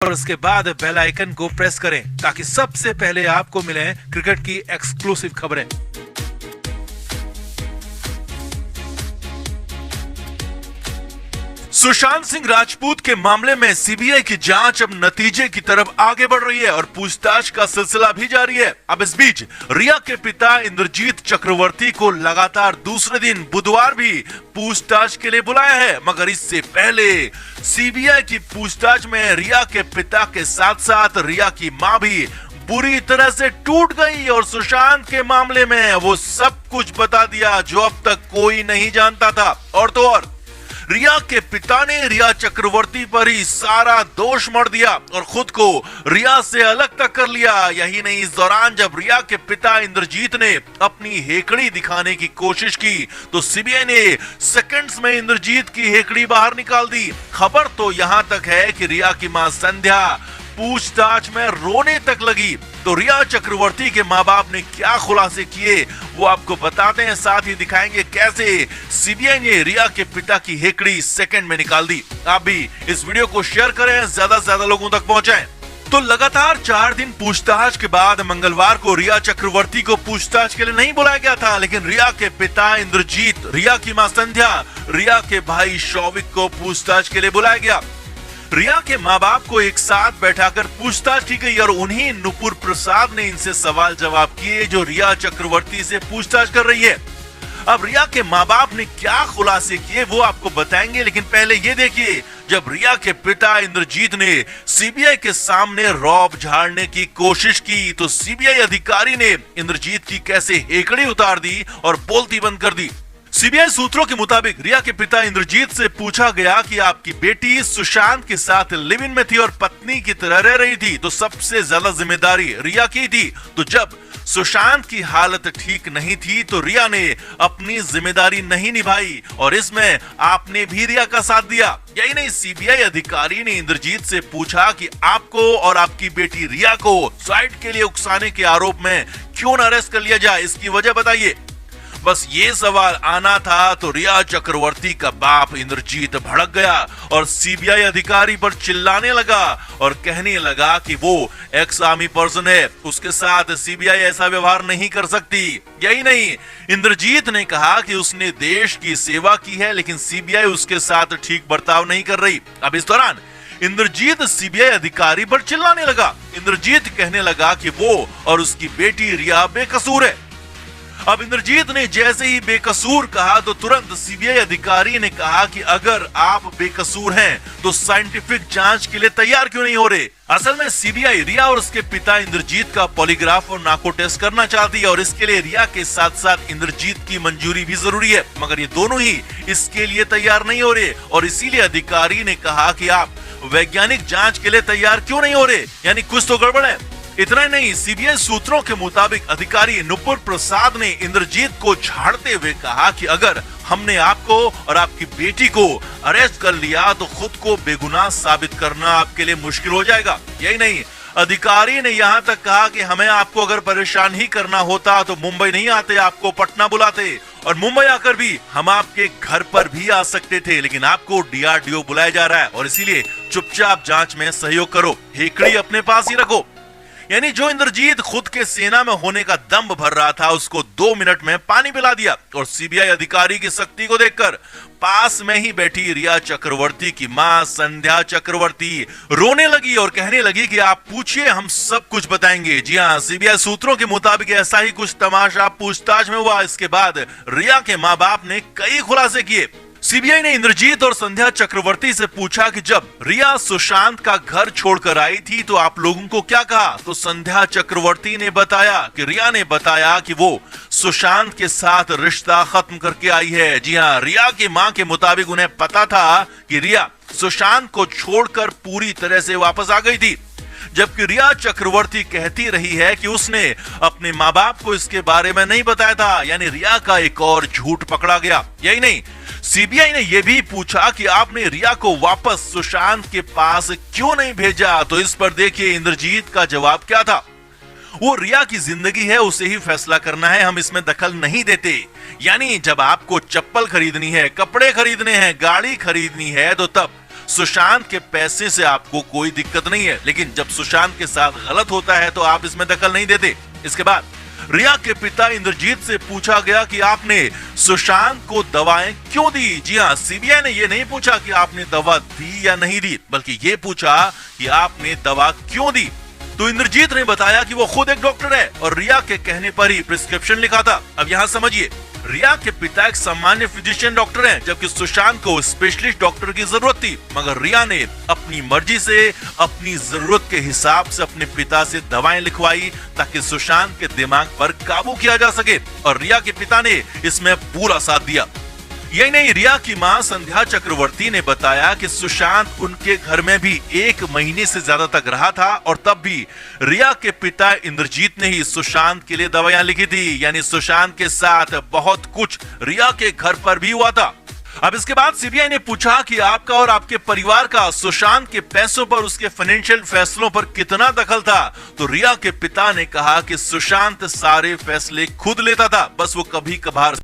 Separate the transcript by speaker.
Speaker 1: और उसके बाद बेल आइकन को प्रेस करें ताकि सबसे पहले आपको मिले क्रिकेट की एक्सक्लूसिव खबरें। सुशांत सिंह राजपूत के मामले में सीबीआई की जांच अब नतीजे की तरफ आगे बढ़ रही है और पूछताछ का सिलसिला भी जारी है। अब इस बीच रिया के पिता इंद्रजीत चक्रवर्ती को लगातार दूसरे दिन बुधवार भी पूछताछ के लिए बुलाया है, मगर इससे पहले सीबीआई की पूछताछ में रिया के पिता के साथ साथ रिया की मां भी बुरी तरह से टूट गई और सुशांत के मामले में वो सब कुछ बता दिया जो अब तक कोई नहीं जानता था। और तो और रिया के पिता ने रिया चक्रवर्ती पर ही सारा दोष मढ़ दिया और खुद को रिया से अलग तक कर लिया। यही नहीं, इस दौरान जब रिया के पिता इंद्रजीत ने अपनी हेकड़ी दिखाने की कोशिश की तो सीबीआई ने सेकंड्स में इंद्रजीत की हेकड़ी बाहर निकाल दी। खबर तो यहां तक है कि रिया की मां संध्या पूछताछ में रोने तक लगी। तो रिया चक्रवर्ती के माँ बाप ने क्या खुलासे किए वो आपको बताते हैं, साथ ही दिखाएंगे कैसे सीबीआई ने रिया के पिता की हेकड़ी सेकंड में निकाल दी। आप भी इस वीडियो को शेयर करें, ज्यादा से ज्यादा लोगों तक पहुंचाएं। तो लगातार 4 दिन पूछताछ के बाद मंगलवार को रिया चक्रवर्ती को पूछताछ के लिए नहीं बुलाया गया था, लेकिन रिया के पिता इंद्रजीत, रिया की मां संध्या, रिया के भाई शौविक को पूछताछ के लिए बुलाया गया। रिया के माँ बाप को एक साथ बैठाकर पूछताछ की गई और उन्हीं नुपुर प्रसाद ने इनसे सवाल जवाब किए जो रिया चक्रवर्ती से पूछताछ कर रही है। अब रिया के माँ बाप ने क्या खुलासे किए वो आपको बताएंगे, लेकिन पहले ये देखिए, जब रिया के पिता इंद्रजीत ने सीबीआई के सामने रौब झाड़ने की कोशिश की तो सीबीआई अधिकारी ने इंद्रजीत की कैसे हेकड़ी उतार दी और बोलती बंद कर दी। सीबीआई सूत्रों के मुताबिक रिया के पिता इंद्रजीत से पूछा गया कि आपकी बेटी सुशांत के साथ लिव इन में थी और पत्नी की तरह रह रही थी, तो सबसे ज्यादा जिम्मेदारी रिया की थी। तो जब सुशांत की हालत ठीक नहीं थी तो रिया ने अपनी जिम्मेदारी नहीं निभाई और इसमें आपने भी रिया का साथ दिया। यही नहीं, सीबीआई अधिकारी ने इंद्रजीत से पूछा कि आपको और आपकी बेटी रिया को सुसाइड के लिए उकसाने के आरोप में क्यों न अरेस्ट कर लिया जाए, इसकी वजह बताइए। बस ये सवाल आना था तो रिया चक्रवर्ती का बाप इंद्रजीत भड़क गया और सीबीआई अधिकारी पर चिल्लाने लगा और कहने लगा कि वो एक्स आर्मी पर्सन है, उसके साथ सीबीआई ऐसा व्यवहार नहीं कर सकती। यही नहीं, इंद्रजीत ने कहा कि उसने देश की सेवा की है लेकिन सीबीआई उसके साथ ठीक बर्ताव नहीं कर रही। अब इस दौरान इंद्रजीत सीबीआई अधिकारी पर चिल्लाने लगा। इंद्रजीत कहने लगा कि वो और उसकी बेटी रिया बेकसूर है। अब इंद्रजीत ने जैसे ही बेकसूर कहा तो तुरंत सीबीआई अधिकारी ने कहा कि अगर आप बेकसूर हैं तो साइंटिफिक जांच के लिए तैयार क्यों नहीं हो रहे। असल में सीबीआई रिया और उसके पिता इंद्रजीत का पॉलीग्राफ और नार्को टेस्ट करना चाहती है और इसके लिए रिया के साथ साथ इंद्रजीत की मंजूरी भी जरूरी है, मगर ये दोनों ही इसके लिए तैयार नहीं हो रहे और इसीलिए अधिकारी ने कहा कि आप वैज्ञानिक जांच के लिए तैयार क्यों नहीं हो रहे, यानी कुछ तो गड़बड़ है। इतना ही नहीं, सीबीआई सूत्रों के मुताबिक अधिकारी नुपुर प्रसाद ने इंद्रजीत को झाड़ते हुए कहा कि अगर हमने आपको और आपकी बेटी को अरेस्ट कर लिया तो खुद को बेगुनाह साबित करना आपके लिए मुश्किल हो जाएगा। यही नहीं, अधिकारी ने यहाँ तक कहा कि हमें आपको अगर परेशान ही करना होता तो मुंबई नहीं आते, आपको पटना बुलाते और मुंबई आकर भी हम आपके घर पर भी आ सकते थे, लेकिन आपको डीआरडीओ बुलाया जा रहा है और इसीलिए चुपचाप जांच में सहयोग करो, हेकड़ी अपने पास ही रखो। यानी जो इंद्रजीत खुद के सेना में होने का दम भर रहा था उसको 2 मिनट में पानी पिला दिया और सीबीआई अधिकारी की सख्ती को देखकर पास में ही बैठी रिया चक्रवर्ती की मां संध्या चक्रवर्ती रोने लगी और कहने लगी कि आप पूछिए, हम सब कुछ बताएंगे। जी हाँ, सीबीआई सूत्रों के मुताबिक ऐसा ही कुछ तमाशा पूछताछ में हुआ। इसके बाद रिया के माँ बाप ने कई खुलासे किए। सीबीआई ने इंद्रजीत और संध्या चक्रवर्ती से पूछा कि जब रिया सुशांत का घर छोड़कर आई थी तो आप लोगों को क्या कहा। तो संध्या चक्रवर्ती ने बताया कि रिया ने बताया कि वो सुशांत के साथ रिश्ता खत्म करके आई है। जी हाँ, रिया की मां के मुताबिक उन्हें पता था कि रिया सुशांत को छोड़कर पूरी तरह से वापस आ गई थी, जबकि रिया चक्रवर्ती कहती रही है कि उसने अपने माँ बाप को इसके बारे में नहीं बताया था। यानी रिया का एक और झूठ पकड़ा गया। यही नहीं, सीबीआई ने यह भी पूछा कि आपने रिया को वापस सुशांत के पास क्यों नहीं भेजा। तो इस पर देखिए इंद्रजीत का जवाब क्या था। वो रिया की जिंदगी है, उसे ही फैसला करना है, हम इसमें दखल नहीं देते। यानी जब आपको चप्पल खरीदनी है, कपड़े खरीदने हैं, गाड़ी खरीदनी है तो तब सुशांत के पैसे से आपको कोई दिक्कत नहीं है, लेकिन जब सुशांत के साथ गलत होता है तो आप इसमें दखल नहीं देते। इसके बाद रिया के पिता इंद्रजीत से पूछा गया कि आपने सुशांत को दवाएं क्यों दी। जी हाँ, सीबीआई ने यह नहीं पूछा कि आपने दवा दी या नहीं दी, बल्कि ये पूछा कि आपने दवा क्यों दी। तो इंद्रजीत ने बताया कि वो खुद एक डॉक्टर है और रिया के कहने पर ही प्रिस्क्रिप्शन लिखा था। अब यहाँ समझिए, रिया के पिता एक सामान्य फिजिशियन डॉक्टर हैं, जबकि सुशांत को स्पेशलिस्ट डॉक्टर की जरूरत थी, मगर रिया ने अपनी मर्जी से अपनी जरूरत के हिसाब से अपने पिता से दवाएं लिखवाई ताकि सुशांत के दिमाग पर काबू किया जा सके, और रिया के पिता ने इसमें पूरा साथ दिया। यही नहीं, रिया की मां संध्या चक्रवर्ती ने बताया कि सुशांत उनके घर में भी 1 महीने से ज्यादा तक रहा था और तब भी रिया के पिता इंद्रजीत ने ही सुशांत के लिए दवाइयां लिखी थी। यानी सुशांत के साथ बहुत कुछ रिया के घर पर भी हुआ था। अब इसके बाद सीबीआई ने पूछा कि आपका और आपके परिवार का सुशांत के पैसों पर, उसके फाइनेंशियल फैसलों पर कितना दखल था। तो रिया के पिता ने कहा कि सुशांत सारे फैसले खुद लेता था, बस वो कभी कभार